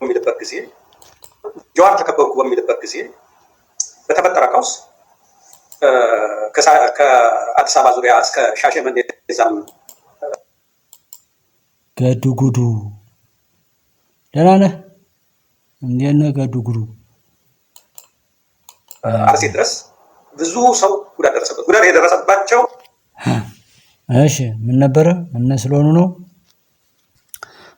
በሚልበት ጊዜ ጀዋር ተከበብኩ በሚልበት ጊዜ በተፈጠረ ቀውስ ከአዲስ አበባ ዙሪያ እስከ ሻሸመኔ ዛም ገዱ ጉዱ ደህና ነህ? እንዴት ነህ ገዱ ጉዱ? አርሲ ድረስ ብዙ ሰው ጉዳት ደረሰበት። ጉዳት የደረሰባቸው እሺ ምን ነበረ? ምን ስለሆኑ ነው?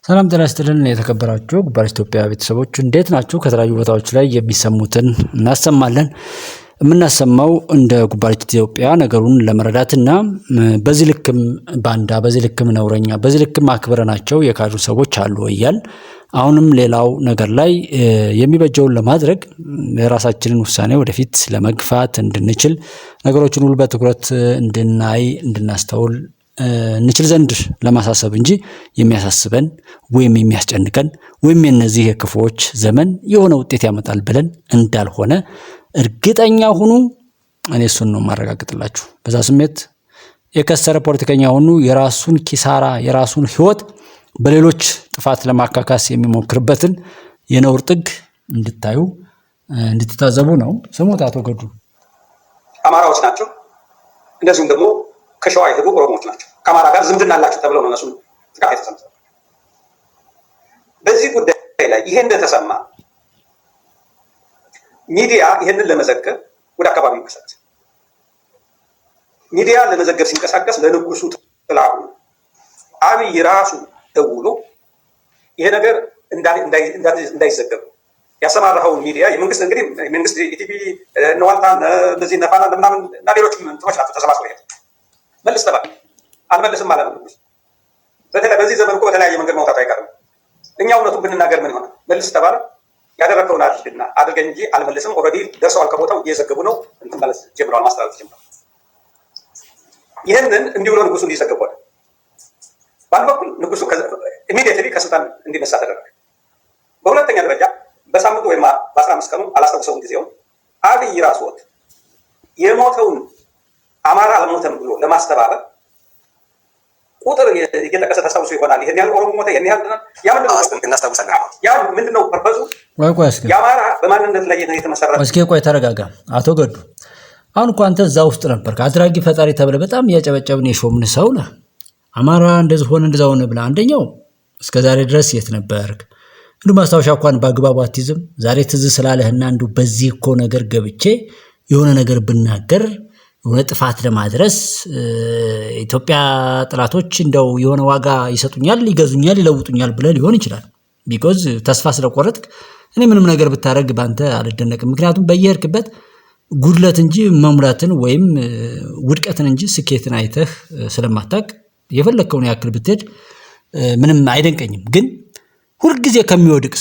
ሰላም ጤና ይስጥልን የተከበራችሁ ጉባኤ ኢትዮጵያ ቤተሰቦች እንዴት ናችሁ? ከተለያዩ ቦታዎች ላይ የሚሰሙትን እናሰማለን። የምናሰማው እንደ ጉባኤ ኢትዮጵያ ነገሩን ለመረዳትና በዚህ ልክም ባንዳ፣ በዚህ ልክም ነውረኛ፣ በዚህ ልክም አክብረናቸው የካዱ ሰዎች አሉ እያል አሁንም ሌላው ነገር ላይ የሚበጀውን ለማድረግ የራሳችንን ውሳኔ ወደፊት ለመግፋት እንድንችል ነገሮችን ሁሉ በትኩረት እንድናይ እንድናስተውል እንችል ዘንድ ለማሳሰብ እንጂ የሚያሳስበን ወይም የሚያስጨንቀን ወይም የነዚህ የክፉዎች ዘመን የሆነ ውጤት ያመጣል ብለን እንዳልሆነ እርግጠኛ ሁኑ። እኔ እሱን ነው ማረጋግጥላችሁ። በዛ ስሜት የከሰረ ፖለቲከኛ ሁኑ የራሱን ኪሳራ የራሱን ህይወት በሌሎች ጥፋት ለማካካስ የሚሞክርበትን የነውር ጥግ እንድታዩ እንድትታዘቡ ነው። ስሙት አቶ ገዱ አማራዎች ናቸው። እንደዚሁም ደግሞ ከሸዋ የሄዱ ኦሮሞዎች ናቸው። ከአማራ ጋር ዝምድና አላቸው ተብለው ነው እነሱ ጥቃት የተሰነዘረው። በዚህ ጉዳይ ላይ ይሄ እንደተሰማ ሚዲያ ይሄንን ለመዘገብ ወደ አካባቢ ይንቀሳቀስ። ሚዲያ ለመዘገብ ሲንቀሳቀስ ለንጉሱ ጥላሁን አብይ ራሱ ደውሎ ይሄ ነገር እንዳይዘገብ ያሰማራኸውን ሚዲያ የመንግስት እንግዲህ መንግስት ኢቲቪ ነዋልታ እንደዚህ ነፋና ምናምን እና ሌሎችም እንትኖች ናቸው ተሰባስበው ይሄ መልስ ተባለ። አልመልስም ማለት ነው። በተለይ በዚህ ዘመን እኮ በተለያየ መንገድ መውጣቱ አይቀርም። እኛ እውነቱን ብንናገር ምን ይሆናል? መልስ ተባለ። ያደረከውን አድርገኝ እንጂ አልመልስም። ኦልሬዲ ደርሰዋል፣ ከቦታው እየዘገቡ ነው። እንትን ማለት ጀምረዋል፣ ማስተላለፍ ጀምረዋል። ይህንን እንዲህ ብሎ ንጉሱ እንዲዘገቧል። በአንድ በኩል ንጉሱ ኢሚዲየትሊ ከስልጣን እንዲነሳ ተደረገ። በሁለተኛ ደረጃ በሳምንቱ ወይም በ15 ቀኑ አላስታውሰውም ጊዜውን አብይ ራሱ ወጥ የሞተውን አማራ አልሞተም ብሎ ለማስተባበር ቁጥር እየጠቀሰ ተስታውሱ ይሆናል። ይሄን ያህል ኦሮሞ ሞተ፣ ይሄን ያህል እናስታውሳለን። ያ ምንድነው ፐርፐዙ? የአማራ በማንነት ላይ የተመሰረተ። እስኪ ቆይ ተረጋጋ አቶ ገዱ። አሁን እኮ አንተ እዛ ውስጥ ነበርክ። አድራጊ ፈጣሪ ተብለህ በጣም እያጨበጨብን የሾምን ሰው ነህ። አማራ እንደዚህ ሆነ እንደዛ ሆነ ብለህ አንደኛው እስከ ዛሬ ድረስ የት ነበርክ? እንዱ ማስታወሻ እንኳን በአግባቡ አትይዝም። ዛሬ ትዝ ስላለህና እንዱ በዚህ እኮ ነገር ገብቼ የሆነ ነገር ብናገር የሆነ ጥፋት ለማድረስ ኢትዮጵያ ጥላቶች እንደው የሆነ ዋጋ ይሰጡኛል፣ ይገዙኛል፣ ይለውጡኛል ብለህ ሊሆን ይችላል። ቢኮዝ ተስፋ ስለቆረጥክ እኔ ምንም ነገር ብታረግ ባንተ አልደነቅም። ምክንያቱም በየሄድክበት ጉድለት እንጂ መሙላትን ወይም ውድቀትን እንጂ ስኬትን አይተህ ስለማታውቅ የፈለከውን ያክል ብትሄድ ምንም አይደንቀኝም። ግን ሁልጊዜ ከሚወድቅ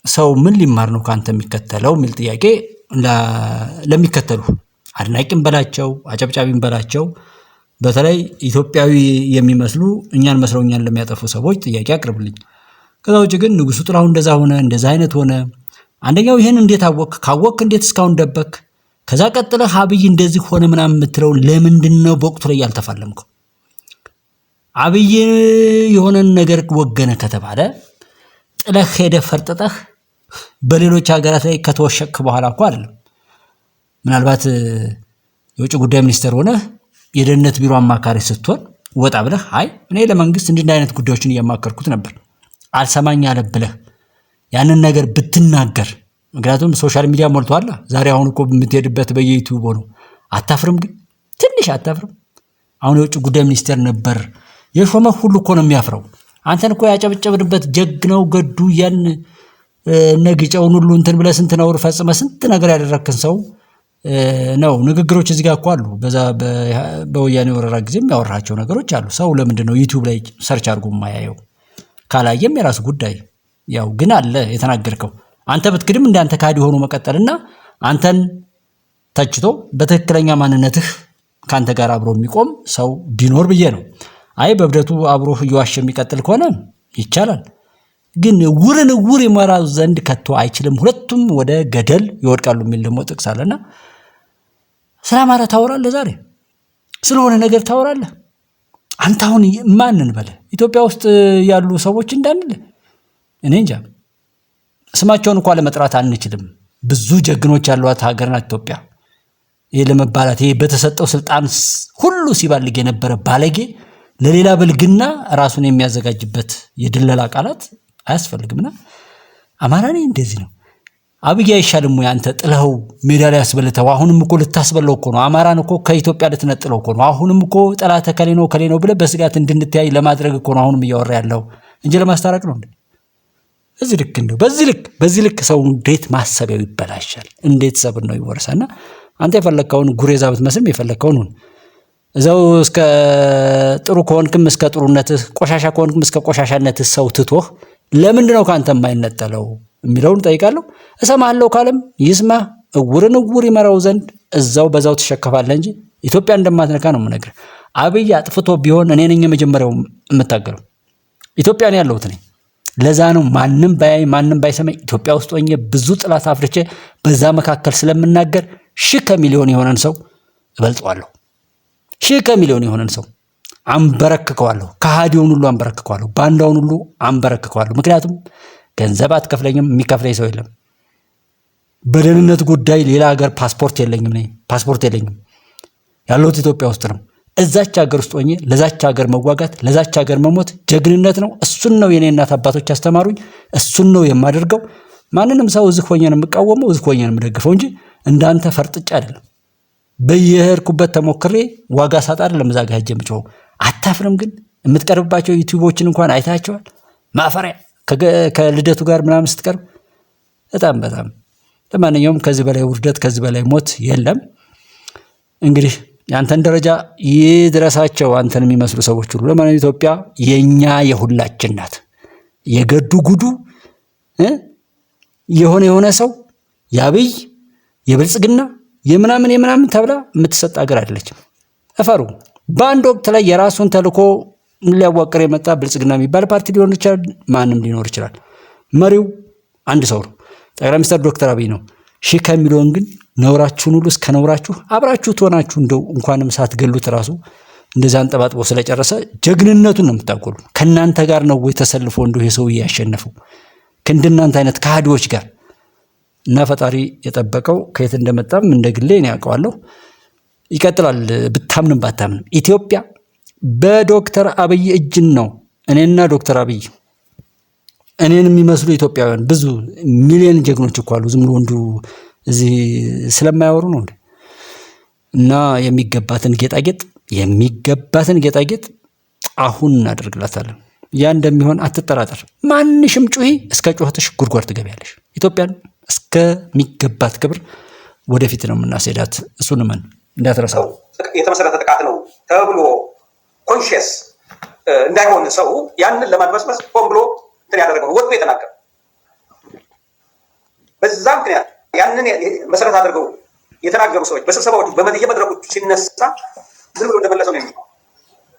ሰው ምን ሊማር ነው ካንተ የሚከተለው የሚል ጥያቄ ለሚከተሉ አድናቂም በላቸው አጨብጫቢም በላቸው በተለይ ኢትዮጵያዊ የሚመስሉ እኛን መስለውኛን ለሚያጠፉ ሰዎች ጥያቄ አቅርብልኝ። ከዛ ውጭ ግን ንጉሱ ጥላሁን እንደዛ ሆነ እንደዛ አይነት ሆነ። አንደኛው ይሄን እንዴት አወቅ? ካወቅ እንዴት እስካሁን ደበክ? ከዛ ቀጥለህ አብይ እንደዚህ ሆነ ምናምን የምትለው ለምንድነው በወቅቱ ላይ ያልተፋለምከው? አብይ የሆነን ነገር ወገነ ከተባለ ጥለህ ሄደህ ፈርጥጠህ በሌሎች ሀገራት ላይ ከተወሸክ በኋላ እኮ አይደለም። ምናልባት የውጭ ጉዳይ ሚኒስትር ሆነ የደህንነት ቢሮ አማካሪ ስትሆን ወጣ ብለህ አይ እኔ ለመንግስት እንዲህ አይነት ጉዳዮችን እያማከርኩት ነበር አልሰማኝ አለ ብለህ ያንን ነገር ብትናገር፣ ምክንያቱም ሶሻል ሚዲያ ሞልቷል። ዛሬ አሁን እኮ የምትሄድበት በየዩቲዩብ ነው። አታፍርም? ግን ትንሽ አታፍርም? አሁን የውጭ ጉዳይ ሚኒስትር ነበር የሾመህ ሁሉ እኮ ነው የሚያፍረው። አንተን እኮ ያጨበጨብንበት ጀግናው ገዱ ያን ነግጨውን ሁሉ እንትን ብለህ ስንት ነውር ፈጽመህ ስንት ነገር ያደረክን ሰው ነው። ንግግሮች እዚህ ጋር እኮ አሉ። በዛ በወያኔ ወረራ ጊዜም ያወራቸው ነገሮች አሉ። ሰው ለምንድን ነው ዩቲዩብ ላይ ሰርች አድርጎ የማያየው? ካላየም የራሱ ጉዳይ። ያው ግን አለ የተናገርከው። አንተ ብትክድም እንዳንተ ካዲ ሆኖ መቀጠልና አንተን ተችቶ በትክክለኛ ማንነትህ ካንተ ጋር አብሮ የሚቆም ሰው ቢኖር ብዬ ነው። አይ በብደቱ አብሮ እየዋሸ የሚቀጥል ከሆነ ይቻላል። ግን ውር ይመራ ዘንድ ከቶ አይችልም። ሁለቱም ወደ ገደል ይወድቃሉ የሚል ደግሞ ጥቅስ አለና ስለ አማራ ታወራለህ፣ ዛሬ ስለሆነ ነገር ታወራለህ። አንተ አሁን ማንን በለ ኢትዮጵያ ውስጥ ያሉ ሰዎች እንዳንል እኔ እንጃ። ስማቸውን እንኳን ለመጥራት አንችልም። ብዙ ጀግኖች ያሏት ሀገር ናት ኢትዮጵያ። ይሄ ለመባላት ይሄ በተሰጠው ስልጣን ሁሉ ሲባልግ የነበረ ባለጌ ለሌላ ብልግና ራሱን የሚያዘጋጅበት የድለላ ቃላት አያስፈልግምና አማራ ነኝ እንደዚህ ነው። አብይ አይሻልም ወይ አንተ ጥለው ሜዳ ላይ ያስበልተው? አሁንም እኮ ልታስበለው እኮ ነው። አማራን እኮ ከኢትዮጵያ ልትነጥለው እኮ ነው። አሁንም እኮ ጠላት ከሌ ነው ብለህ በስጋት እንድንተያይ ለማድረግ እኮ ነው አሁንም እያወራ ያለው እንጂ ለማስታረቅ ነው እንዴ? እዚህ ልክ እንደው በዚህ ልክ ሰው እንዴት ማሰቢያው ይበላሻል? እንዴት ሰብን ነው ይወርሳና አንተ የፈለከውን ጉሬዛ ብትመስልም የፈለከውን ሁን። እዛው እስከ ጥሩ ከሆንክም እስከ ጥሩነትህ፣ ቆሻሻ ከሆንክም እስከ ቆሻሻነትህ ሰው ትቶህ ለምንድን ነው ካንተ የማይነጠለው የሚለውን ጠይቃለሁ። እሰማለሁ ካለም ይስማ። እውርን እውር ይመራው ዘንድ እዛው በዛው ትሸከፋለህ እንጂ ኢትዮጵያ እንደማትነካ ነው የምነግርህ። አብይ አጥፍቶ ቢሆን እኔ ነኝ የመጀመሪያው የምታገለው። ኢትዮጵያ ነው ያለሁት እኔ። ለዛ ነው ማንም ባያይ ማንም ባይሰማኝ ኢትዮጵያ ውስጥ ሆኜ ብዙ ጥላት አፍርቼ በዛ መካከል ስለምናገር 1000 ከሚሊዮን የሆነን ሰው እበልጠዋለሁ። 1000 ከሚሊዮን የሆነን ሰው አንበረክከዋለሁ። ከሃዲውን ሁሉ አንበረክከዋለሁ። ባንዳውን ሁሉ አንበረክከዋለሁ። ምክንያቱም ገንዘብ አትከፍለኝም፣ የሚከፍለኝ ሰው የለም። በደህንነት ጉዳይ ሌላ ሀገር ፓስፖርት የለኝም። ያለሁት ኢትዮጵያ ውስጥ ነው። እዛች ሀገር ውስጥ ሆኜ ለዛች ሀገር መዋጋት ለዛች ሀገር መሞት ጀግንነት ነው። እሱን ነው የኔ እናት አባቶች ያስተማሩኝ። እሱን ነው የማደርገው። ማንንም ሰው እዚህ ሆኜ ነው የምቃወመው፣ እዚህ ሆኜ ነው የምደግፈው እንጂ እንዳንተ ፈርጥጫ አይደለም። በየሄድኩበት ተሞክሬ ዋጋ ሳጣ አይደለም እዛ ጋር ሄጄ የምጮኸው። አታፍርም ግን? የምትቀርብባቸው ዩቲዩቦችን እንኳን አይታቸዋል። ማፈሪያ ከልደቱ ጋር ምናምን ስትቀርብ በጣም ለማንኛውም ከዚህ በላይ ውርደት ከዚህ በላይ ሞት የለም። እንግዲህ ያንተን ደረጃ ይድረሳቸው አንተን የሚመስሉ ሰዎች ሁሉ። ለማንኛውም ኢትዮጵያ የኛ የሁላችን ናት። የገዱ ጉዱ የሆነ ሰው የአብይ የብልጽግና የምናምን ተብላ የምትሰጥ ሀገር አይደለችም። እፈሩ። በአንድ ወቅት ላይ የራሱን ተልኮ ሊያዋቅር የመጣ ብልጽግና የሚባል ፓርቲ ሊሆን ይችላል። ማንም ሊኖር ይችላል። መሪው አንድ ሰው ነው። ጠቅላይ ሚኒስትር ዶክተር አብይ ነው። 1000 ከሚሊዮን ግን ነውራችሁን ሁሉ እስከ ነውራችሁ አብራችሁ ትሆናችሁ እንደው እንኳንም ሳትገሉት ራሱ እንደዛ አንጠባጥቦ ስለጨረሰ ጀግንነቱን ነው የምታቆሉ። ከናንተ ጋር ነው ወይ ተሰልፎ እንደው የሰውዬ ያሸነፈው ከእንደናንተ አይነት ከሃዲዎች ጋር እና ፈጣሪ የጠበቀው ከየት እንደመጣም እንደግሌ እኔ ያውቀዋለሁ። ይቀጥላል። ብታምንም ባታምንም ኢትዮጵያ በዶክተር አብይ እጅን ነው። እኔና ዶክተር አብይ እኔን የሚመስሉ ኢትዮጵያውያን ብዙ ሚሊዮን ጀግኖች እኮ አሉ። ዝም ብሎ ወንዱ እዚህ ስለማያወሩ ነው እንዴ? እና የሚገባትን ጌጣጌጥ አሁን እናደርግላታለን። ያ እንደሚሆን አትጠራጠር። ማንሽም ጩሂ፣ እስከ ጩኸትሽ ጉድጓድ ትገቢያለሽ። ኢትዮጵያን እስከሚገባት ክብር ወደፊት ነው የምናስሄዳት። እሱን ምን እንዳትረሳው። የተመሰረተ ጥቃት ነው ተብሎ ኮንሽየስ እንዳይሆን ሰው ያንን ለማድበስበስ ሆን ብሎ እንትን ያደረገው ነው ወጥቶ የተናገረ። በዛ ምክንያት ያንን መሰረት አድርገው የተናገሩ ሰዎች በስብሰባዎች በየመድረኮች ሲነሳ ዝም ብሎ እንደመለሰው ነው የሚሆነው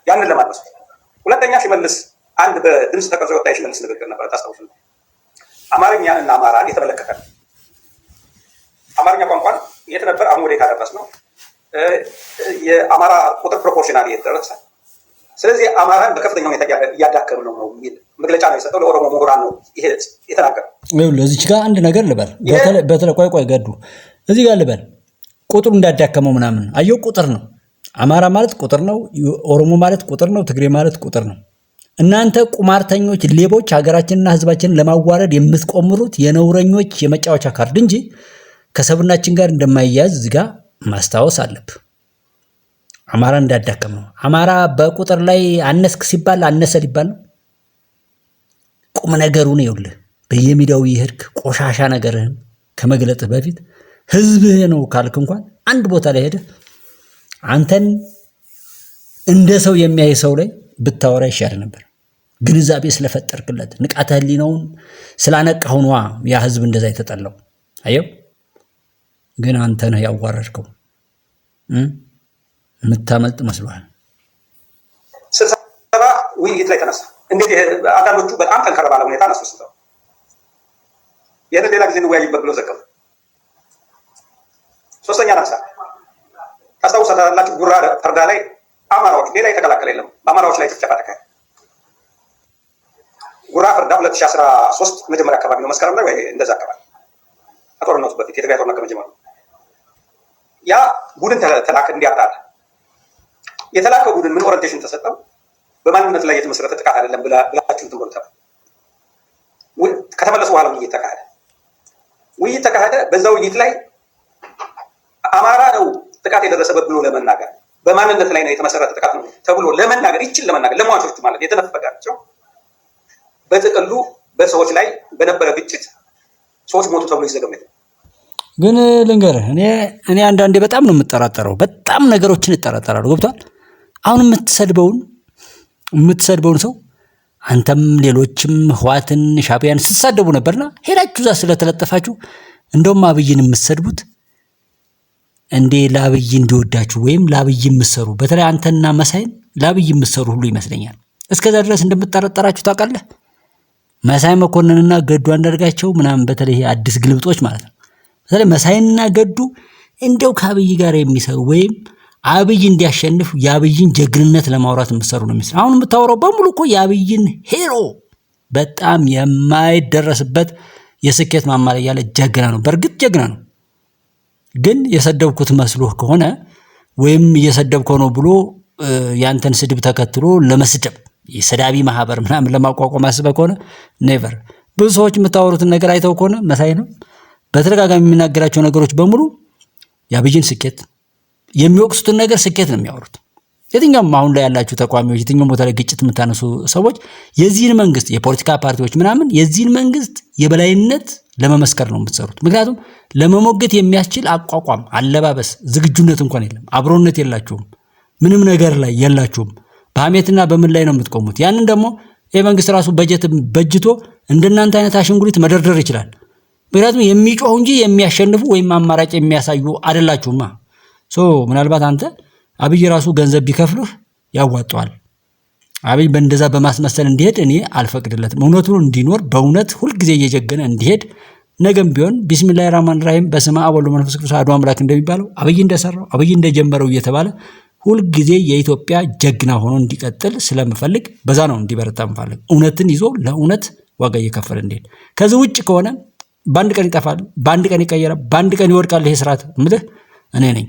ያንን ለማድበስበስ። ሁለተኛ ሽመልስ አንድ በድምፅ ተቀርጾ የወጣ የሽመልስ ንግግር ነበር፣ ታስታውሱ። አማርኛንና አማራን የተመለከተ አማርኛ ቋንቋን የት ነበር አሁን ወደ ካደረስ ነው የአማራ ቁጥር ፕሮፖርሽናል እየተደረሰ ስለዚህ አማራን በከፍተኛ ሁኔታ እያዳከም ነው የሚል መግለጫ ነው የሰጠው። ለኦሮሞ ምሁራን ነው ይሄ የተናገረው። እዚች ጋር አንድ ነገር ልበል። በተለይ ቆይ ገዱ እዚህ ጋር ልበል። ቁጥሩ እንዳዳከመው ምናምን አየው። ቁጥር ነው። አማራ ማለት ቁጥር ነው። ኦሮሞ ማለት ቁጥር ነው። ትግሬ ማለት ቁጥር ነው። እናንተ ቁማርተኞች፣ ሌቦች ሀገራችንና ሕዝባችንን ለማዋረድ የምትቆምሩት የነውረኞች የመጫወቻ ካርድ እንጂ ከሰብናችን ጋር እንደማይያዝ እዚህ ጋር ማስታወስ አለብህ። አማራ እንዳዳከም ነው። አማራ በቁጥር ላይ አነስክ ሲባል አነሰ ሊባል ነው። ቁም ነገሩን ይኸውልህ፣ በየሚዲያው ይሄድክ ቆሻሻ ነገርህን ከመግለጥህ በፊት ህዝብህ ነው ካልክ እንኳን አንድ ቦታ ላይ ሄደህ አንተን እንደ ሰው የሚያይ ሰው ላይ ብታወራ ይሻል ነበር። ግንዛቤ ስለፈጠርክለት ንቃተ ህሊናውን ስላነቃህ ነው ያ ህዝብ እንደዛ የተጠላው። አየው ግን አንተ ነህ ያዋረድከው። የምታመልጥ መስሏል። ስብሰባ ውይይት ላይ ተነሳ። እንግዲህ አንዳንዶቹ በጣም ጠንከር ባለ ሁኔታ አነሱስተው ይህን ሌላ ጊዜ እንወያይበት ብሎ ዘገቡ። ሶስተኛ ናሳ ታስታውሳላችሁ። ጉራ ፈርዳ ላይ አማራዎች ሌላ የተቀላቀለ የለም። በአማራዎች ላይ ጭፍጨፋ ተካሄደ። ጉራ ፈርዳ 2013 መጀመሪያ አካባቢ ነው መስከረም ላይ ወይ እንደዛ አካባቢ ከጦርነቱ በፊት የትግራይ ጦርነት ከመጀመሩ ያ ቡድን ተላከ እንዲያጣራ። የተላከው ቡድን ምን ኦሪንቴሽን ተሰጠው? በማንነት ላይ የተመሰረተ ጥቃት አይደለም ብላችሁ ትንበሩታል። ከተመለሱ በኋላ ውይይት ተካሄደ። በዛ ውይይት ላይ አማራ ነው ጥቃት የደረሰበት ብሎ ለመናገር በማንነት ላይ ነው የተመሰረተ ጥቃት ነው ተብሎ ለመናገር ለሟቾቹ ማለት የተነፈጋቸው በጥቅሉ በሰዎች ላይ በነበረ ግጭት ሰዎች ሞቱ ተብሎ ይዘገመታል። ግን ልንገርህ እኔ አንዳንዴ በጣም ነው የምጠራጠረው። በጣም ነገሮችን እጠራጠራለሁ። ገብቷል? አሁን የምትሰድበውን ሰው አንተም ሌሎችም ህዋትን ሻዕቢያን ስትሳደቡ ነበርና ሄዳችሁ እዛ ስለተለጠፋችሁ እንደውም አብይን የምትሰድቡት እንዴ ለአብይ እንዲወዳችሁ ወይም ለአብይ የምትሰሩ በተለይ አንተና መሳይን ለአብይ የምትሰሩ ሁሉ ይመስለኛል። እስከዛ ድረስ እንደምትጠረጠራችሁ ታውቃለህ። መሳይ መኮንንና ገዱ አንዳርጋቸው ምናምን በተለይ አዲስ ግልብጦች ማለት ነው። በተለይ መሳይና ገዱ እንደው ከአብይ ጋር የሚሰሩ ወይም አብይ እንዲያሸንፍ የአብይን ጀግንነት ለማውራት የምትሰሩ ነው የሚመስለው። አሁን የምታወራው በሙሉ እኮ የአብይን ሄሮ በጣም የማይደረስበት የስኬት ማማ ላይ ያለ ጀግና ነው። በእርግጥ ጀግና ነው። ግን የሰደብኩት መስሎህ ከሆነ ወይም እየሰደብከው ነው ብሎ ያንተን ስድብ ተከትሎ ለመስደብ የሰዳቢ ማህበር ምናምን ለማቋቋም አስበህ ከሆነ ኔቨር። ብዙ ሰዎች የምታወሩትን ነገር አይተው ከሆነ መሳይ ነው በተደጋጋሚ የሚናገራቸው ነገሮች በሙሉ የአብይን ስኬት የሚወቅሱትን ነገር ስኬት ነው የሚያወሩት። የትኛውም አሁን ላይ ያላችሁ ተቋሚዎች የትኛውም ቦታ ላይ ግጭት የምታነሱ ሰዎች የዚህን መንግስት የፖለቲካ ፓርቲዎች ምናምን የዚህን መንግስት የበላይነት ለመመስከር ነው የምትሰሩት። ምክንያቱም ለመሞገት የሚያስችል አቋቋም፣ አለባበስ፣ ዝግጁነት እንኳን የለም። አብሮነት የላችሁም። ምንም ነገር ላይ የላችሁም። በሐሜትና በምን ላይ ነው የምትቆሙት? ያንን ደግሞ የመንግስት ራሱ በጀት በጅቶ እንደናንተ አይነት አሽንጉሊት መደርደር ይችላል። ምክንያቱም የሚጮሁ እንጂ የሚያሸንፉ ወይም አማራጭ የሚያሳዩ አይደላችሁማ። ምናልባት አንተ አብይ ራሱ ገንዘብ ቢከፍልህ ያዋጣዋል። አብይ በእንደዛ በማስመሰል እንዲሄድ እኔ አልፈቅድለትም። እውነቱን እንዲኖር በእውነት ሁልጊዜ እየጀገነ እንዲሄድ ነገም ቢሆን ቢስሚላሂ ራህማን ራሂም በስመ አብ ወወልድ ወመንፈስ ቅዱስ አሐዱ አምላክ እንደሚባለው አብይ እንደሰራው አብይ እንደጀመረው እየተባለ ሁልጊዜ የኢትዮጵያ ጀግና ሆኖ እንዲቀጥል ስለምፈልግ በዛ ነው እንዲበረታ ምፈልግ። እውነትን ይዞ ለእውነት ዋጋ እየከፈለ እንዲሄድ። ከዚህ ውጭ ከሆነ በአንድ ቀን ይጠፋል፣ በአንድ ቀን ይቀየራል፣ በአንድ ቀን ይወድቃል። ይሄ ስርዓት ምልህ እኔ ነኝ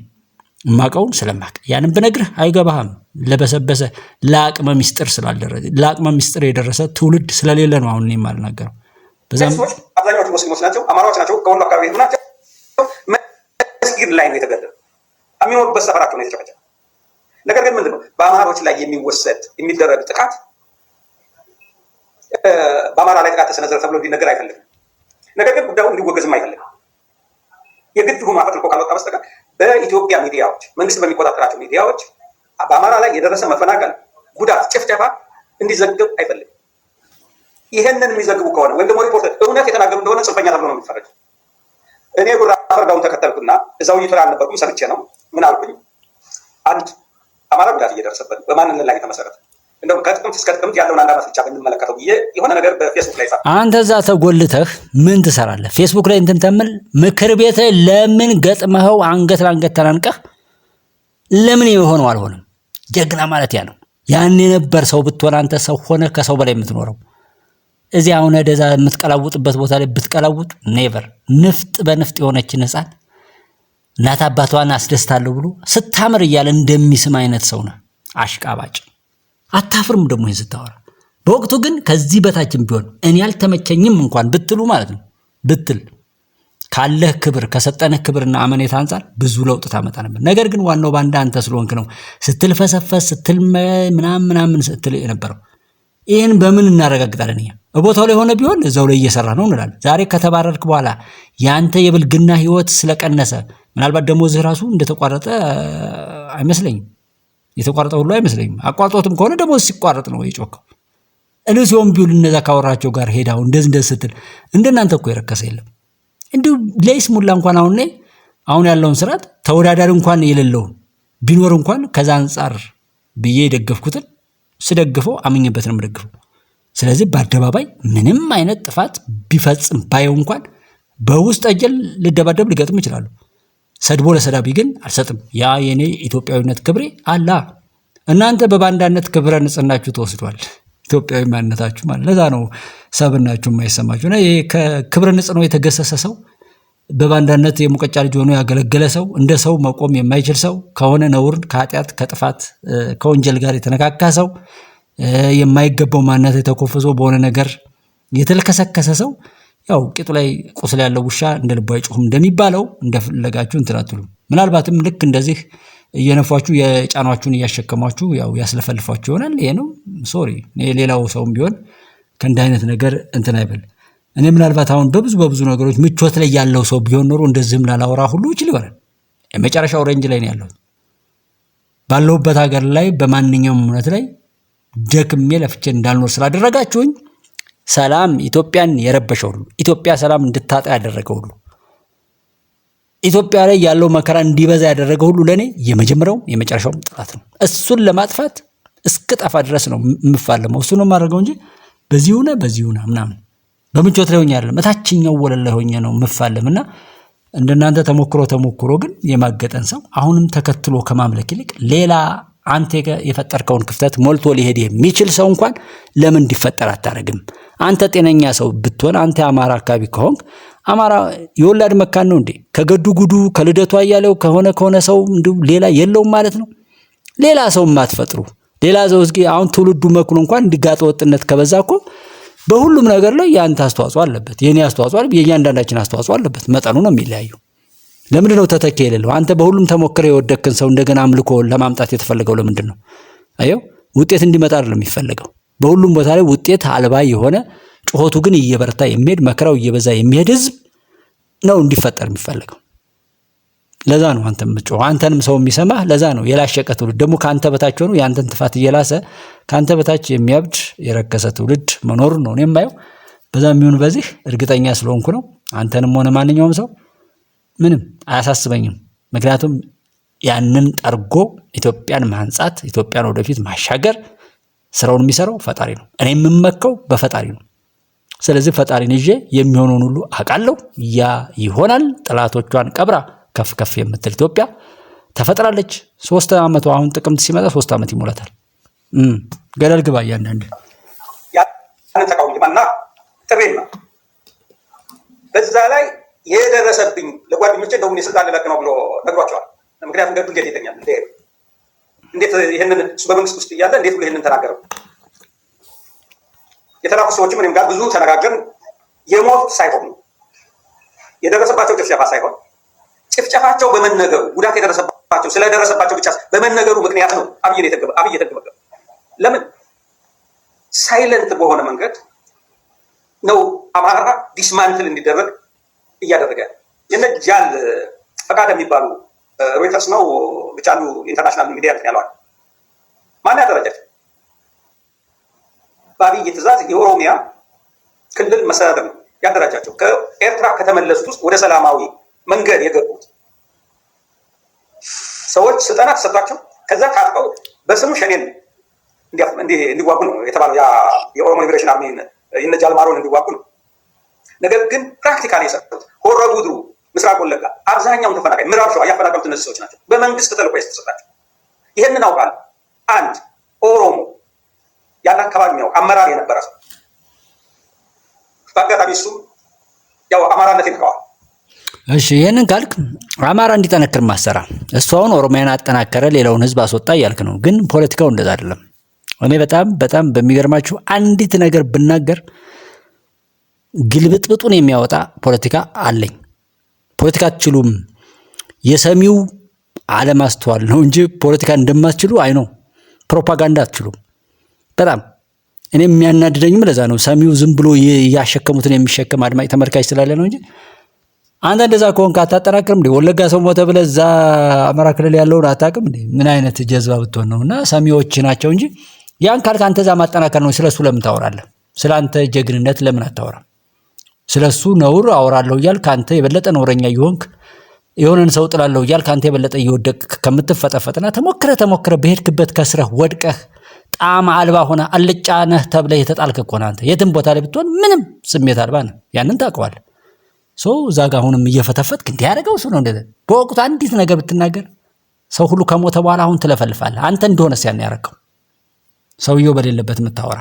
ማቀውን ስለማቅ ያንን ብነግርህ አይገባህም። ለበሰበሰ ለአቅመ ሚስጥር ስላልደረሰ ለአቅመ ሚስጥር የደረሰ ትውልድ ስለሌለ ነው አሁን እኔ የማልናገረው። በዛም አብዛኛዎቹ ሙስሊሞች ናቸው፣ አማራዎች ናቸው፣ ከሁሉ አካባቢ ናቸው። መስጊድ ላይ ነው የተገደሉ፣ የሚኖሩበት ሰፈራቸው ነው የተጨፈጨፈ። ነገር ግን ምንድነው በአማራዎች ላይ የሚደረግ ጥቃት በአማራ ላይ ጥቃት ተሰነዘረ ተብሎ እንዲነገር አይፈልግም። ነገር ግን ጉዳዩ እንዲወገዝም አይፈልግም። የግድ ሆኖ አፈትልኮ ካልወጣ በስተቀር በኢትዮጵያ ሚዲያዎች፣ መንግስት በሚቆጣጠራቸው ሚዲያዎች በአማራ ላይ የደረሰ መፈናቀል፣ ጉዳት፣ ጭፍጨፋ እንዲዘግብ አይፈልግም። ይሄንን የሚዘግቡ ከሆነ ወይም ደግሞ ሪፖርተር እውነት የተናገሩ እንደሆነ ጽንፈኛ ተብሎ ነው የሚፈረጅ። እኔ ጉራ ፈርዳውን ተከተልኩና እዛው ይፈራ አልነበርኩም፣ ሰርቼ ነው። ምን አልኩኝ? አንድ አማራ ጉዳት እየደረሰበት በማንነት ላይ የተመሰረተ እንደው ከጥቅምት እስከ ጥቅምት ያለውን አንድ ዓመት ብቻ ብንመለከተው ብዬ የሆነ ነገር በፌስቡክ ላይ ጻፍ። አንተ እዛ ተጎልተህ ምን ትሰራለህ? ፌስቡክ ላይ እንትን ተምል ምክር ቤት ላይ ለምን ገጥመኸው አንገት ለአንገት ተናንቀህ ለምን የሆነው አልሆነም? ጀግና ማለት ያ ነው። ያን የነበር ሰው ብትሆን አንተ ሰው ሆነ ከሰው በላይ የምትኖረው እዚህ አሁን ወደዛ የምትቀላውጥበት ቦታ ላይ ብትቀላውጥ ኔቨር። ንፍጥ በንፍጥ የሆነችን ህፃን እናት አባቷን አስደስታለሁ ብሎ ስታምር እያለ እንደሚስም አይነት ሰው ነው። አሽቃባጭ አታፍርም ደግሞ ይሄን ስታወራ። በወቅቱ ግን ከዚህ በታችም ቢሆን እኔ ያልተመቸኝም እንኳን ብትሉ ማለት ነው ብትል ካለህ ክብር ከሰጠነህ ክብርና አመኔታ አንፃር ብዙ ለውጥ ታመጣ ነበር። ነገር ግን ዋናው ባንዳ አንተ ስለሆንክ ነው ስትልፈሰፈስ ስትል ምናምን ስትል የነበረው። ይህን በምን እናረጋግጣለን? እኛ በቦታው ላይ ሆነ ቢሆን እዛው ላይ እየሰራ ነው እንላለን። ዛሬ ከተባረርክ በኋላ ያንተ የብልግና ህይወት ስለቀነሰ ምናልባት ደሞዝህ ራሱ እንደተቋረጠ አይመስለኝም። የተቋረጠ ሁሉ አይመስለኝም። አቋርጦትም ከሆነ ደሞዝ ሲቋረጥ ነው የጮከው። እነዚህም ቢውል እነዛ ካወራቸው ጋር ሄዳው እንደዚህ ስትል እንደናንተ እኮ የረከሰ የለም። እንዲሁ ለይስሙላ እንኳን አሁን ያለውን ስርዓት ተወዳዳሪ እንኳን የሌለውን ቢኖር እንኳን ከዛ አንፃር ብዬ የደገፍኩትን ስደግፈው አምኜበት ነው የምደግፈው። ስለዚህ በአደባባይ ምንም አይነት ጥፋት ቢፈጽም ባየው እንኳን በውስጥ እጀል ልደባደብ ሊገጥም ይችላል። ሰድቦ ለሰዳቢ ግን አልሰጥም። ያ የኔ ኢትዮጵያዊነት ክብሬ አላ። እናንተ በባንዳነት ክብረ ንጽህናችሁ ተወስዷል። ኢትዮጵያዊ ማንነታችሁ ማለት ለዛ ነው ሰብናችሁ የማይሰማችሁ እና ይሄ ከክብረ ንጽሕናው የተገሰሰ ሰው በባንዳነት የሙቀጫ ልጅ ሆኖ ያገለገለ ሰው እንደ ሰው መቆም የማይችል ሰው ከሆነ ነውር ከኃጢአት ከጥፋት ከወንጀል ጋር የተነካካ ሰው የማይገባው ማንነት የተኮፈሶ በሆነ ነገር የተልከሰከሰ ሰው ያው ቂጡ ላይ ቁስል ያለው ውሻ እንደ ልቡ አይጮህም እንደሚባለው እንደፈለጋችሁ እንትን አትሉም። ምናልባትም ልክ እንደዚህ እየነፏችሁ የጫኗችሁን እያሸከሟችሁ ያው ያስለፈልፏችሁ ይሆናል። ይሄ ነው ሶሪ። ሌላው ሰውም ቢሆን ከእንዲህ አይነት ነገር እንትን አይበል። እኔ ምናልባት አሁን በብዙ ነገሮች ምቾት ላይ ያለው ሰው ቢሆን ኖሮ እንደዚህም ላላወራ ሁሉ ይችል ይሆናል። የመጨረሻው ሬንጅ ላይ ነው ያለሁት። ባለሁበት ሀገር ላይ በማንኛውም እውነት ላይ ደክሜ ለፍቼ እንዳልኖር ስላደረጋችሁኝ ሰላም ኢትዮጵያን የረበሸው ሁሉ ኢትዮጵያ ሰላም እንድታጣ ያደረገው ሁሉ ኢትዮጵያ ላይ ያለው መከራ እንዲበዛ ያደረገው ሁሉ ለኔ የመጀመሪያው የመጨረሻው ጥላት ነው። እሱን ለማጥፋት እስክጠፋ ድረስ ነው የምፋለመው። እሱ ነው የማደርገው እንጂ በዚህ ሆነ ምናምን በምቾት ላይ ሆኜ አይደለም። እታችኛው ወለል ላይ ሆኜ ነው የምፋለምና እንደናንተ ተሞክሮ ግን የማገጠን ሰው አሁንም ተከትሎ ከማምለክ ይልቅ ሌላ አንተ የፈጠርከውን ክፍተት ሞልቶ ሊሄድ የሚችል ሰው እንኳን ለምን እንዲፈጠር አታረግም? አንተ ጤነኛ ሰው ብትሆን አንተ አማራ አካባቢ ከሆንክ አማራ የወላድ መካን ነው እንዴ? ከገዱ ጉዱ ከልደቱ አያሌው ከሆነ ሰው እንዲሁ ሌላ የለውም ማለት ነው። ሌላ ሰው ማትፈጥሩ ሌላ ሰው እስኪ አሁን ትውልዱ መክኖ እንኳን እንዲጋጠ ወጥነት ከበዛ እኮ በሁሉም ነገር ላይ ያንተ አስተዋጽኦ አለበት፣ የኔ አስተዋጽኦ አለበት፣ የእያንዳንዳችን አስተዋጽኦ አለበት። መጠኑ ነው የሚለያየው። ለምንድን ነው ተተኪ የሌለው? አንተ በሁሉም ተሞክረ የወደቅን ሰው እንደገና አምልኮ ለማምጣት የተፈለገው ለምንድን ነው? አየው ውጤት እንዲመጣ አይደለም የሚፈልገው። በሁሉም ቦታ ላይ ውጤት አልባ የሆነ ጩኸቱ ግን እየበረታ የሚሄድ መከራው እየበዛ የሚሄድ ህዝብ ነው እንዲፈጠር የሚፈልገው። ለዛ ነው አንተም ምጮህ አንተንም ሰው የሚሰማህ ለዛ ነው። የላሸቀ ትውልድ ደግሞ ካንተ በታች ሆኖ ያንተን ጥፋት እየላሰ ካንተ በታች የሚያብድ የረከሰ ትውልድ መኖር ነው እኔ የማየው። በዛም ይሁን በዚህ እርግጠኛ ስለሆንኩ ነው አንተንም ሆነ ማንኛውም ሰው ምንም አያሳስበኝም። ምክንያቱም ያንን ጠርጎ ኢትዮጵያን ማንጻት ኢትዮጵያን ወደፊት ማሻገር ስራውን የሚሰራው ፈጣሪ ነው። እኔ የምመከው በፈጣሪ ነው። ስለዚህ ፈጣሪን ይዤ የሚሆነውን ሁሉ አውቃለሁ። ያ ይሆናል። ጠላቶቿን ቀብራ ከፍ የምትል ኢትዮጵያ ተፈጥራለች። 3 ዓመቱ አሁን ጥቅምት ሲመጣ 3 ዓመት ይሞላታል። ገደል ግባ እያንዳንድ ያንን ተቃውሞና ጥሬና በዛ ላይ የደረሰብኝ ለጓደኞቼ እንደውም የስልጣን ልለቅ ነው ብሎ ነግሯቸዋል። ምክንያቱም ገዱ እንዴት ይተኛል እንዴት ይሄንን እሱ በመንግስት ውስጥ እያለ እንዴት ብሎ ይሄንን ተናገረው? የተላኩ ሰዎችም እኔም ጋር ብዙ ተነጋገርን። የሞት ሳይሆን የደረሰባቸው ጭፍጨፋ ሳይሆን ጭፍጨፋቸው በመነገሩ ጉዳት የደረሰባቸው ስለደረሰባቸው ብቻ በመነገሩ ምክንያት ነው አብይ የተገበገበ። ለምን ሳይለንት በሆነ መንገድ ነው አማራ ዲስማንትል እንዲደረግ እያደረገ የነጃል ፈቃድ የሚባሉ ሮይተርስ ነው ብቻ አሉ ኢንተርናሽናል ሚዲያ ያለዋል። ማን ያደረጃቸው? በአብይ ትእዛዝ የኦሮሚያ ክልል መስተዳድር ነው ያደራጃቸው። ከኤርትራ ከተመለሱት ውስጥ ወደ ሰላማዊ መንገድ የገቡት ሰዎች ስልጠና ተሰጥቷቸው ከዛ ታጥቀው በስሙ ሸኔን እንዲዋጉ ነው የተባለው። የኦሮሞ ሊበሬሽን አርሚ ይነጃል ማሮን እንዲዋጉ ነው። ነገር ግን ፕራክቲካሊ የሰሩት ሆረ ጉድሩ፣ ምስራቅ ወለጋ አብዛኛውን ተፈናቃይ ምዕራብ ሸዋ ያፈናቀሉት እነዚህ ሰዎች ናቸው። በመንግስት ተልዕኮ የተሰጣቸው ይህንን አውቃለሁ። አንድ ኦሮሞ ያን አካባቢ ነው አመራር የነበረ ሰው በአጋጣሚ እሱ ያው አማራነት ይንከዋል። እሺ ይሄንን ካልክ አማራ እንዲጠነክር ማሰራ እሱ አሁን ኦሮሚያን አጠናከረ ሌላውን ህዝብ አስወጣ እያልክ ነው። ግን ፖለቲካው እንደዛ አይደለም። እኔ በጣም በሚገርማችሁ አንዲት ነገር ብናገር ግልብጥብጡን የሚያወጣ ፖለቲካ አለኝ። ፖለቲካ አትችሉም የሰሚው አለማስተዋል ነው እንጂ ፖለቲካ እንደማትችሉ አይኖ ፕሮፓጋንዳ አትችሉም። በጣም እኔ የሚያናድደኝም ለዛ ነው። ሰሚው ዝም ብሎ ያሸከሙትን የሚሸከም አድማጭ ተመልካች ስላለ ነው እንጂ አንተ እንደዛ ከሆንክ አታጠናክርም እንዴ? ወለጋ ሰው ሞተ ብለህ እዛ አማራ ክልል ያለውን አታውቅም እንዴ? ምን አይነት ጀዝባ ብትሆን ነው? እና ሰሚዎች ናቸው እንጂ ያን ካልክ አንተ እዛ ማጠናከር ነው። ስለሱ ለምን ታወራለህ? ስለአንተ ጀግንነት ለምን አታወራም? ስለሱ ነውር አወራለሁ እያልክ አንተ የበለጠ ነውረኛ እየሆንክ የሆነን ሰው ጥላለሁ እያልክ አንተ የበለጠ እየወደቅክ ከምትፈጠፈጥና ተሞክረ በሄድክበት ከስረህ ወድቀህ ጣዕም አልባ ሆነ አልጫ ነህ ተብለህ የተጣልክ እኮ ነህ። አንተ የትም ቦታ ላይ ብትሆን ምንም ስሜት አልባ ነህ። ያንን ታውቀዋለህ። እዛ ጋር አሁንም እየፈተፈትክ እንዲህ ያደረገው እሱ ነው እንደዚህ በወቅቱ አንዲት ነገር ብትናገር ሰው ሁሉ ከሞተ በኋላ አሁን ትለፈልፋለህ። አንተ እንደሆነስ ያን ያደረገው ሰውየው በሌለበት የምታወራ